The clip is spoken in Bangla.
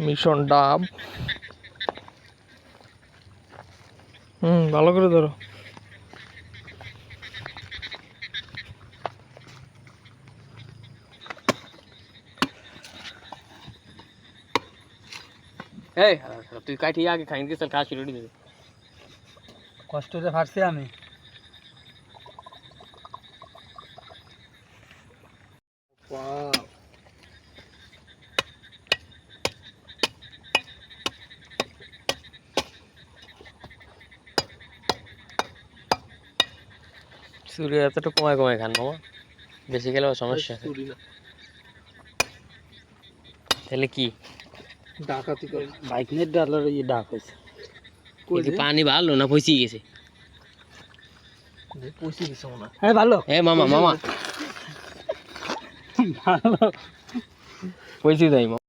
মিশন ডাব। ভালো করে ধরো। এই তুই কাটি আগে খাইন কে চল কাজ শুরু করে দে। কষ্টতে ফাটছি আমি। চুরি এতটা কমায় কমায় খান মামা, বেশি খেলেও সমস্যা। তাহলে কি ডাকাতি করে বাইক নিয়ে ডালার এই ডাক হয়েছে। পানি ভালো না পচি গেছে? পৌঁছে গেছে মনে হয়। হ্যাঁ ভালো। এ মামা মামা ভালো পচি যাই মামা।